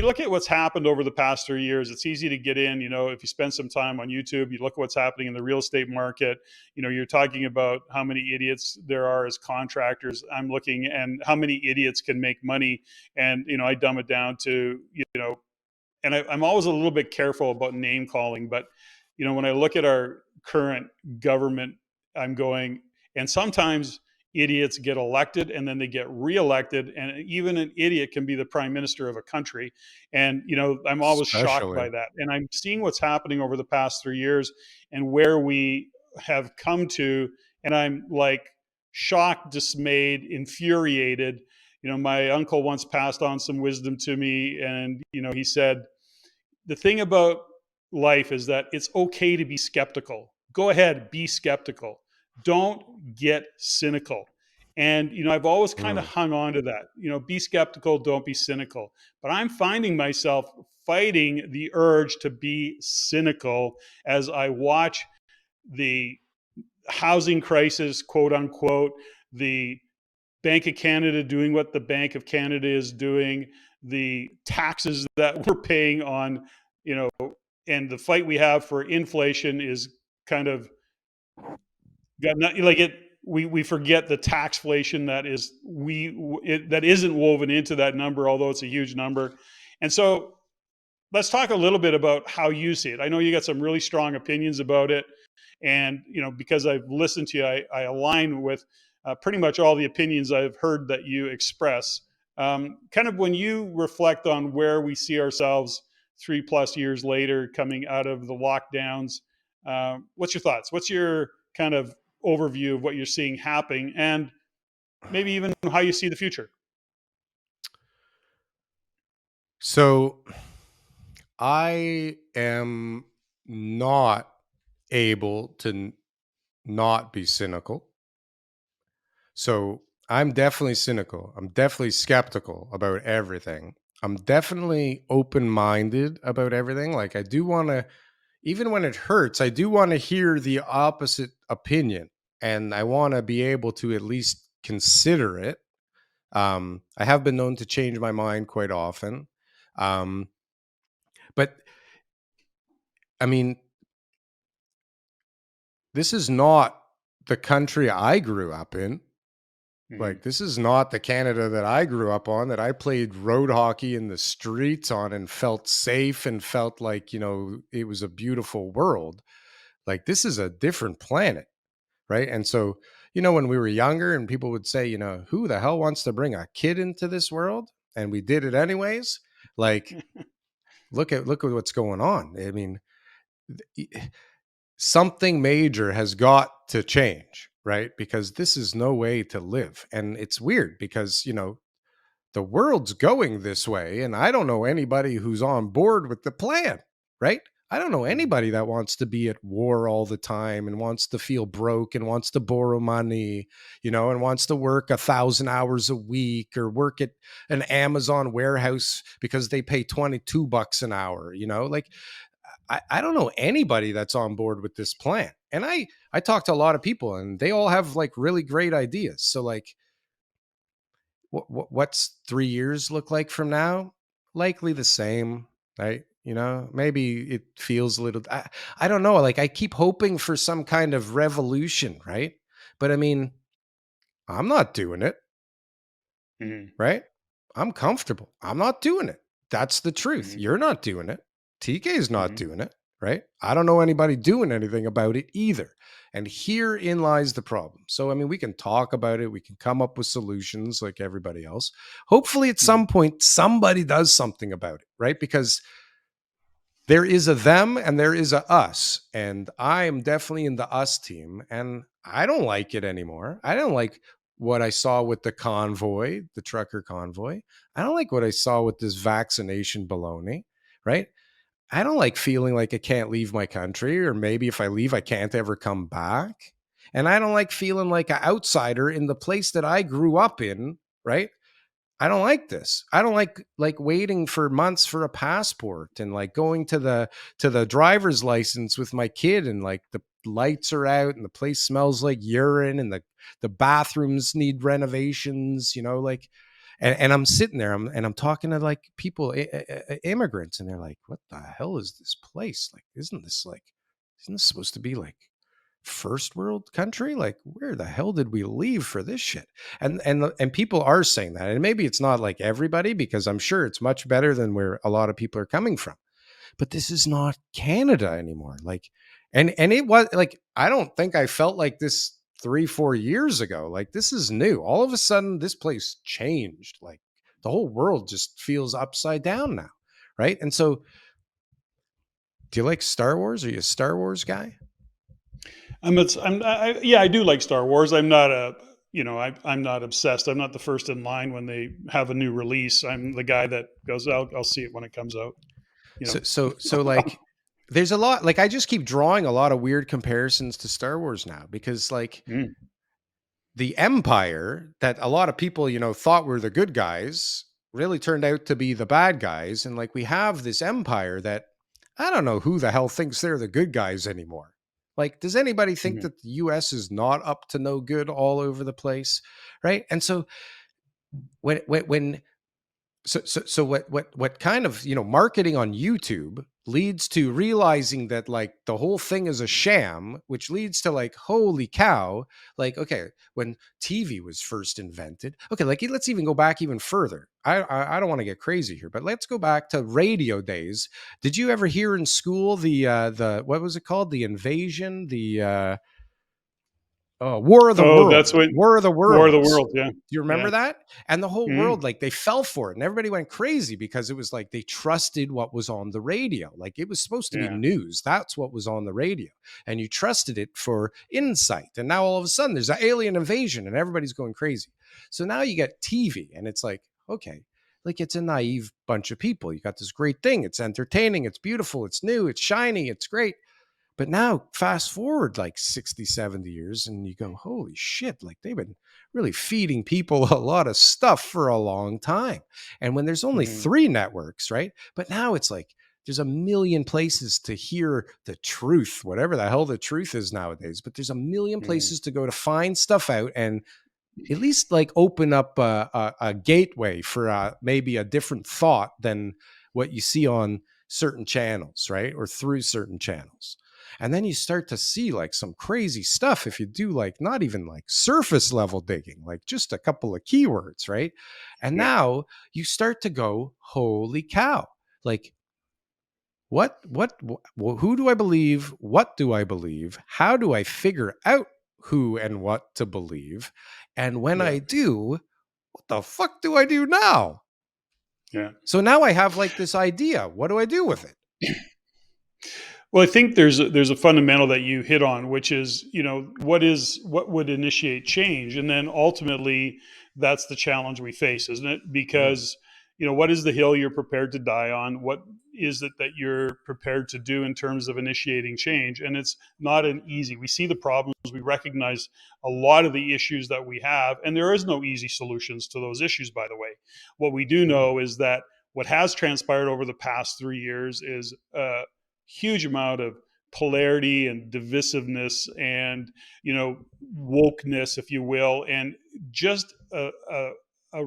you look at what's happened over the past 3 years, it's easy to get in. If you spend some time on YouTube, you look at what's happening in the real estate market. You're talking about how many idiots there are as contractors. I'm looking and how many idiots can make money. And, I dumb it down to, and I'm always a little bit careful about name calling, but, when I look at our current government, I'm going, and sometimes idiots get elected and then they get reelected, and even an idiot can be the prime minister of a country. And I'm always shocked by Especially. that, and I'm seeing what's happening over the past 3 years and where we have come to, and I'm like shocked, dismayed, infuriated. My uncle once passed on some wisdom to me, and he said, the thing about life is that it's okay to be skeptical. Go ahead, be skeptical. Don't get cynical. And I've always kind of Mm. hung on to that. Be skeptical, don't be cynical. But I'm finding myself fighting the urge to be cynical as I watch the housing crisis, quote unquote, the Bank of Canada doing what the Bank of Canada is doing, the taxes that we're paying on, you know, and the fight we have for inflation is kind of got not, like it. We forget the taxflation that isn't woven into that number, although it's a huge number. And so let's talk a little bit about how you see it. I know you got some really strong opinions about it, and because I've listened to you, I align with pretty much all the opinions I've heard that you express. Kind of when you reflect on where we see ourselves 3+ years later, coming out of the lockdowns, what's your thoughts? What's your kind of overview of what you're seeing happening, and maybe even how you see the future? So I am not able to not be cynical. So I'm definitely cynical. I'm definitely skeptical about everything. I'm definitely open minded about everything. Like, I do want to, even when it hurts, I do want to hear the opposite opinion, and I want to be able to at least consider it. I have been known to change my mind quite often. Um, but I mean, this is not the country I grew up in. Mm-hmm. Like, this is not the Canada that I grew up on, that I played road hockey in the streets on and felt safe and felt like, it was a beautiful world. Like, this is a different planet, right? And so, when we were younger and people would say, who the hell wants to bring a kid into this world? And we did it anyways. Like, look at what's going on. I mean, something major has got to change, right? Because this is no way to live. And it's weird because, the world's going this way, and I don't know anybody who's on board with the plan, right? I don't know Mm-hmm. anybody that wants to be at war all the time and wants to feel broke and wants to borrow money, and wants to work 1,000 hours a week or work at an Amazon warehouse because they pay $22 an hour, like, I don't know anybody that's on board with this plan. And I talk to a lot of people and they all have like really great ideas. So like, what's 3 years look like from now? Likely the same, right? Maybe it feels a little, I don't know. Like, I keep hoping for some kind of revolution, right? But I mean, I'm not doing it, Mm-hmm. right? I'm comfortable. I'm not doing it. That's the truth. Mm-hmm. You're not doing it. TK's not Mm-hmm. doing it, right? I don't know anybody doing anything about it either. And herein lies the problem. So, I mean, we can talk about it. We can come up with solutions like everybody else. Hopefully, at Mm-hmm. some point, somebody does something about it, right? Because there is a them and there is a us. And I am definitely in the us team. And I don't like it anymore. I don't like what I saw with the convoy, the trucker convoy. I don't like what I saw with this vaccination baloney, right? I don't like feeling like I can't leave my country, or maybe if I leave, I can't ever come back. And I don't like feeling like an outsider in the place that I grew up in, right? I don't like this. I don't like waiting for months for a passport and like going to the driver's license with my kid, and like the lights are out and the place smells like urine and the bathrooms need renovations, like, And I'm sitting there, I'm talking to like people, immigrants, and they're like, "What the hell is this place? Like, isn't this supposed to be like first world country? Like, where the hell did we leave for this shit?" And people are saying that, and maybe it's not like everybody, because I'm sure it's much better than where a lot of people are coming from. But this is not Canada anymore. Like, and it was like, I don't think I felt like this 3-4 years ago. Like, this is new. All of a sudden, this place changed. Like, the whole world just feels upside down now, right? And so, do you like Star Wars? Are you a Star Wars guy? Yeah, I do like Star Wars. I'm not I'm not obsessed. I'm not the first in line when they have a new release. I'm the guy that goes, I'll see it when it comes out. You So, know. like, there's a lot. Like, I just keep drawing a lot of weird comparisons to Star Wars now, because like Mm, the Empire that a lot of people, thought were the good guys, really turned out to be the bad guys. And like, we have this Empire that I don't know who the hell thinks they're the good guys anymore. Like, does anybody think mhm. that the US is not up to no good all over the place? Right. And so when so what kind of, marketing on YouTube leads to realizing that like the whole thing is a sham, which leads to like, holy cow. Like, okay, when TV was first invented, okay, like, let's even go back even further. I don't want to get crazy here, but let's go back to radio days. Did you ever hear in school the what was it called, the invasion, the War of the Oh, that's World, when War of the War of the Worlds. World. Yeah, Do you yeah. remember that? And the whole Mm, world, like, they fell for it, and everybody went crazy because it was like they trusted what was on the radio. Like, it was supposed to be yeah, news. That's what was on the radio, and you trusted it for insight. And now all of a sudden, there's an alien invasion, and everybody's going crazy. So now you get TV, and it's like, okay, like, it's a naive bunch of people. You got this great thing. It's entertaining. It's beautiful. It's new. It's shiny. It's great. But now, fast forward like 60, 70 years, and you go, holy shit, like, they've been really feeding people a lot of stuff for a long time. And when there's only mhm, 3 networks, right? But now it's like there's a million places to hear the truth, whatever the hell the truth is nowadays. But there's a million mhm, places to go to find stuff out, and at least like open up a gateway for maybe a different thought than what you see on certain channels, right? Or through certain channels. And then you start to see like some crazy stuff if you do like not even like surface level digging, like just a couple of keywords, right? And yeah, now you start to go, holy cow. Like, who do I believe? What do I believe? How do I figure out who and what to believe? And when yeah, I do, what the fuck do I do now? yeah. So now I have like this idea. What do I do with it? Well, I think there's a fundamental that you hit on, which is, what would initiate change, and then ultimately that's the challenge we face, isn't it? Mm, Because what is the hill you're prepared to die on? What is it that you're prepared to do in terms of initiating change? And it's not an easy. We see the problems, we recognize a lot of the issues that we have, and there is no easy solutions to those issues. By the way, what we do mm, know is that what has transpired over the past 3 years is huge amount of polarity and divisiveness and wokeness, if you will, and just a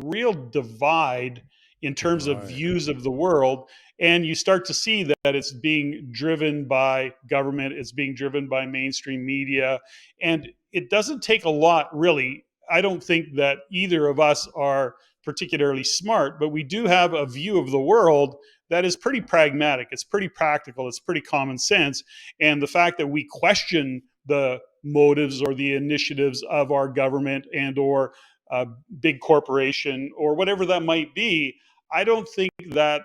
real divide in terms of right. views of the world. And you start to see that it's being driven by government, it's being driven by mainstream media, and it doesn't take a lot, really. I don't think that either of us are particularly smart, but we do have a view of the world that is pretty pragmatic. It's pretty practical. It's pretty common sense. And the fact that we question the motives or the initiatives of our government and or big corporation or whatever that might be, I don't think that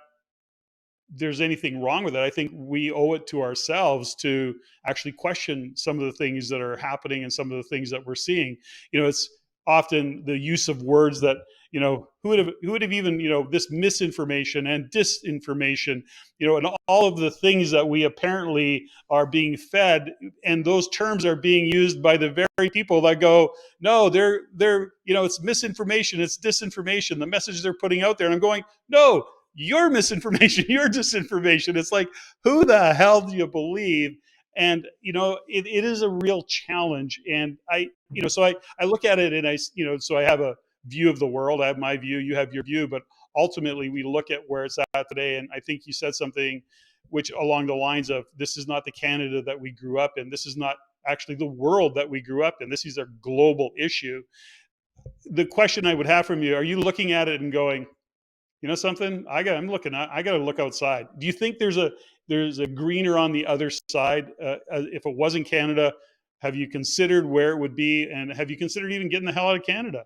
there's anything wrong with it. I think we owe it to ourselves to actually question some of the things that are happening and some of the things that we're seeing. It's often the use of words that who would have even this misinformation and disinformation, and all of the things that we apparently are being fed, and those terms are being used by the very people that go, no, they're it's misinformation, it's disinformation, the message they're putting out there, and I'm going, no, your misinformation, your disinformation. It's like, who the hell do you believe? And it is a real challenge. And I look at it, and so I have view of the world. I have my view, you have your view, but ultimately we look at where it's at today. And I think you said something which along the lines of, this is not the Canada that we grew up in. This is not actually the world that we grew up in. This is a global issue. The question I would have from you, are you looking at it and going, you know something, I got to look outside. Do you think there's a greener on the other side? If it wasn't Canada, have you considered where it would be, and have you considered even getting the hell out of Canada?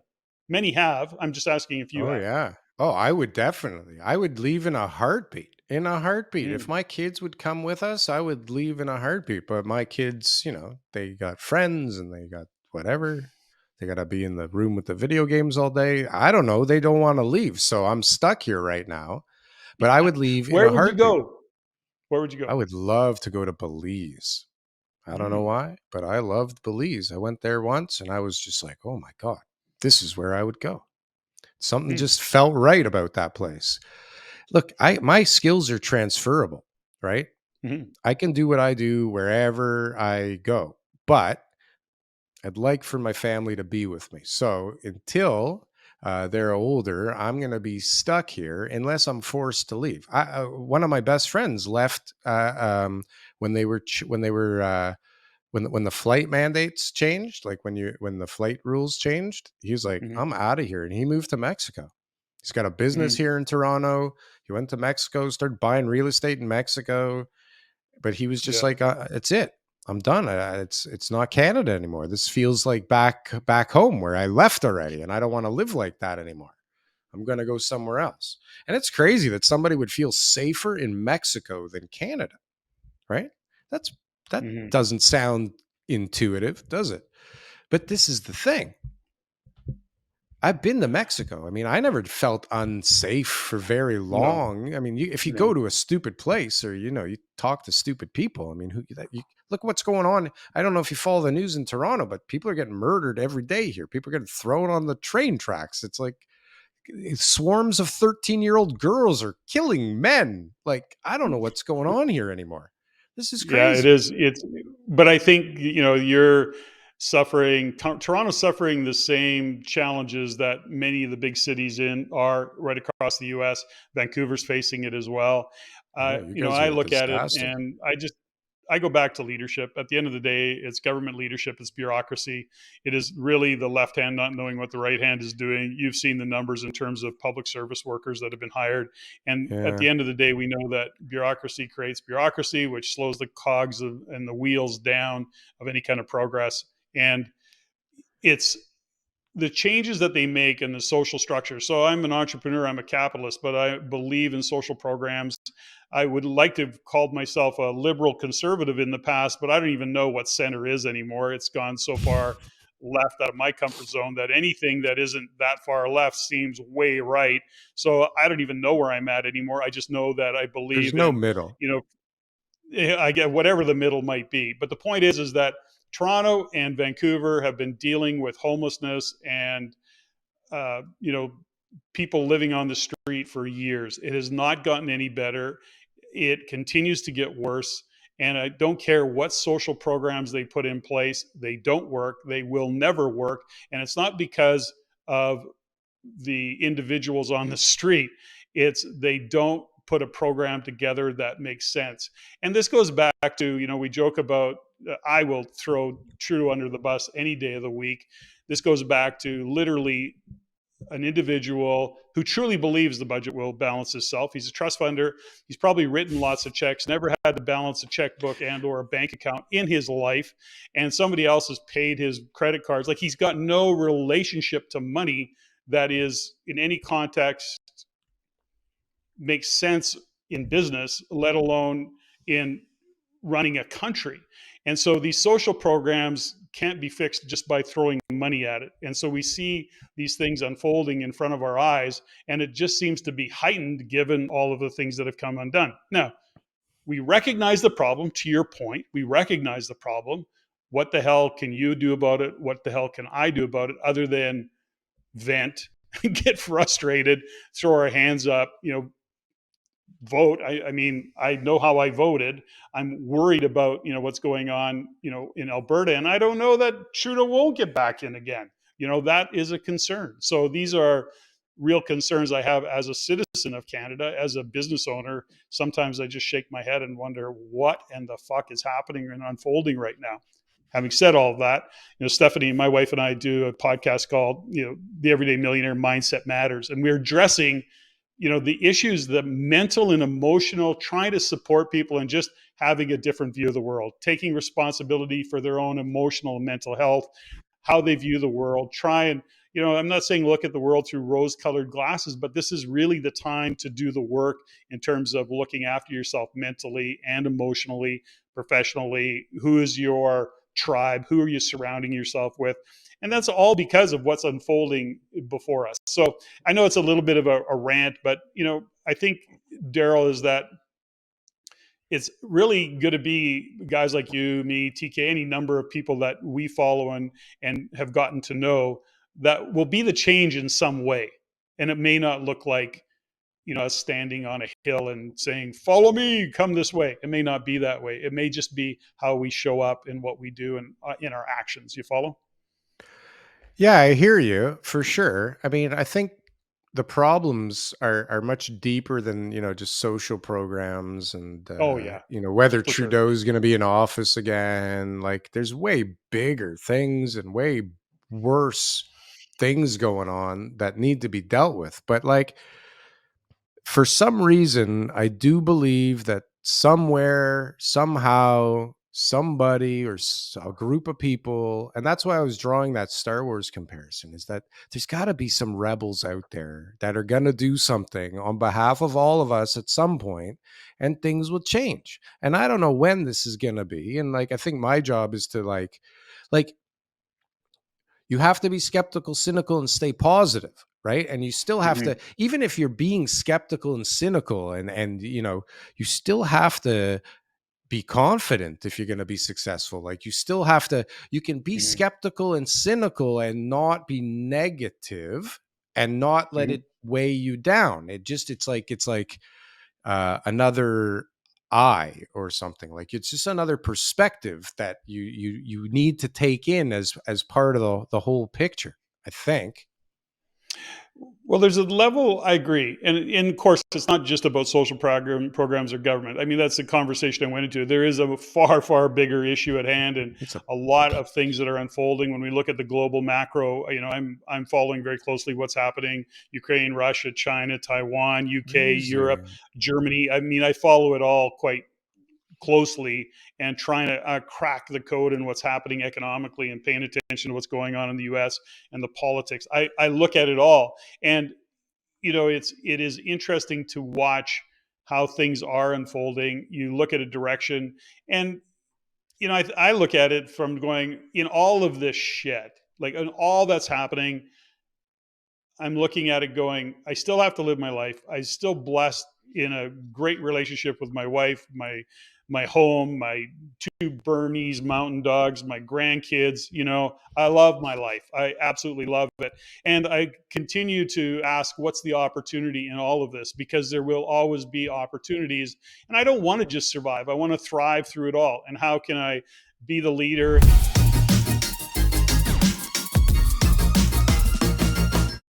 Many have. I'm just asking if you Oh have. yeah. Oh, I would definitely. I would leave in a heartbeat. In a heartbeat. If Mm, my kids would come with us, I would leave in a heartbeat. But my kids, they got friends and they got whatever. They got to be in the room with the video games all day. I don't know. They don't want to leave. So I'm stuck here right now. But I yeah. would leave in Where a would you heartbeat. go? Where would you I go? would love to go to Belize. I don't know Mm, why, but I loved Belize. I went there once and I was just like, oh my God, this is where I would go. Something mm, just felt right about that place. Look, my skills are transferable, right? mm, I can do what I do wherever I go, but I'd like for my family to be with me. So until they're older, I'm going to be stuck here unless I'm forced to leave. One of my best friends left when they were when the flight mandates changed, like when the flight rules changed. He was like, mm, "I'm out of here," and he moved to Mexico. He's got a business mm. here in Toronto. He went to Mexico, started buying real estate in Mexico, but he was just Yeah. like, "It's it. I'm done. It's not Canada anymore. This feels like back home where I left already, and I don't want to live like that anymore. I'm going to go somewhere else." And it's crazy that somebody would feel safer in Mexico than Canada, right? That's that Mm, doesn't sound intuitive, does it? But this is the thing. I've been to Mexico. I mean, I never felt unsafe for very no. long. I mean, if you go No. to a stupid place or you talk to stupid people, I mean, look what's going on. I don't know if you follow the news in Toronto, but people are getting murdered every day here. People are getting thrown on the train tracks. It's like swarms of 13-year-old girls are killing men. Like, I don't know what's going on here anymore. This is Yeah, it crazy. is. But I think, you're Toronto's suffering the same challenges that many of the big cities are right across the US. Vancouver's facing it as well. Oh, you guys I are a look at it disaster. and I go back to leadership. At the end of the day, it's government leadership, it's bureaucracy. It is really the left hand not knowing what the right hand is doing. You've seen the numbers in terms of public service workers that have been hired. And at Yeah. the end of the day, we know that bureaucracy creates bureaucracy, which slows the cogs and the wheels down of any kind of progress. And it's the changes that they make in the social structure. So I'm an entrepreneur, I'm a capitalist, but I believe in social programs. I would like to have called myself a liberal conservative in the past, but I don't even know what center is anymore. It's gone so far left out of my comfort zone that anything that isn't that far left seems way right. So I don't even know where I'm at anymore. I just know that I There's believe no in, middle. you know, I get whatever the middle might be. But the point is that Toronto and Vancouver have been dealing with homelessness and uh, you know, people living on the street for years. It has not gotten any better. It continues to get worse. And I don't care what social programs they put in place, they don't work. They will never work. And it's not because of the individuals on the street, it's they don't put a program together that makes sense. And this goes back to, we joke about, I will throw Trudeau under the bus any day of the week. This goes back to literally an individual who truly believes the budget will balance itself. He's a trust funder. He's probably written lots of checks, never had to balance a checkbook and or a bank account in his life, and somebody else has paid his credit cards. Like, he's got no relationship to money that is in any context makes sense in business, let alone in running a country. And so these social programs can't be fixed just by throwing money at it. And so we see these things unfolding in front of our eyes, and it just seems to be heightened given all of the things that have come undone. Now, we recognize the problem, to your point. We recognize the problem. What the hell can you do about it? What the hell can I do about it other than vent, get frustrated, throw our hands up, vote. I mean, I know how I voted. I'm worried about, what's going on, in Alberta. And I don't know that Trudeau won't get back in again. That is a concern. So these are real concerns I have as a citizen of Canada, as a business owner. Sometimes I just shake my head and wonder what in the fuck is happening and unfolding right now. Having said all of that, Stephanie, my wife, and I do a podcast called, The Everyday Millionaire Mindset Matters. And we're addressing, the issues, the mental and emotional, trying to support people and just having a different view of the world, taking responsibility for their own emotional and mental health, how they view the world, try and, I'm not saying look at the world through rose colored glasses, but this is really the time to do the work in terms of looking after yourself mentally and emotionally, professionally. Who is your tribe? Who are you surrounding yourself with? And that's all because of what's unfolding before us. So I know it's a little bit of a rant, but I think, Daryl, is that it's really going to be guys like you, me, TK, any number of people that we follow and have gotten to know that will be the change in some way. And it may not look like, us standing on a hill and saying, follow me, come this way. It may not be that way. It may just be how we show up in what we do and in our actions. You follow? Yeah, I hear you for sure. I mean, I think the problems are much deeper than just social programs and Oh, yeah, whether for sure. Trudeau's going to be in office again. Like, there's way bigger things and way worse things going on that need to be dealt with. But like, for some reason, I do believe that somewhere, somehow, somebody or a group of people, and that's why I was drawing that Star Wars comparison, is that there's got to be some rebels out there that are going to do something on behalf of all of us at some point, and things will change. And I don't know when this is going to be. And like, I think my job is to like, you have to be skeptical, cynical, and stay positive, right? And you still have to, Mm-hmm. even if you're being skeptical and cynical, and you still have to be confident if you're going to be successful. Like, you still have to, you can be Mm-hmm. skeptical and cynical and not be negative and not let Mm-hmm. it weigh you down. It's like another eye or something. Like, it's just another perspective that you need to take in as part of the whole picture, I think. Well, there's a level, I agree. And of course, it's not just about social programs or government. I mean, that's the conversation I went into. There is a far, far bigger issue at hand and It's a a lot of things that are unfolding when we look at the global macro. I'm following very closely what's happening: Ukraine, Russia, China, Taiwan, UK, Europe, crazy. Germany. I mean, I follow it all quite closely and trying to crack the code in what's happening economically and paying attention to what's going on in the US and the politics. I look at it all. And it is interesting to watch how things are unfolding. You look at a direction, and I look at it from going, in all of this shit, like in all that's happening, I'm looking at it going, I still have to live my life. I still blessed in a great relationship with my wife, my home, my two Bernese mountain dogs, my grandkids. I love my life. I absolutely love it. And I continue to ask, what's the opportunity in all of this? Because there will always be opportunities. And I don't want to just survive. I want to thrive through it all. And how can I be the leader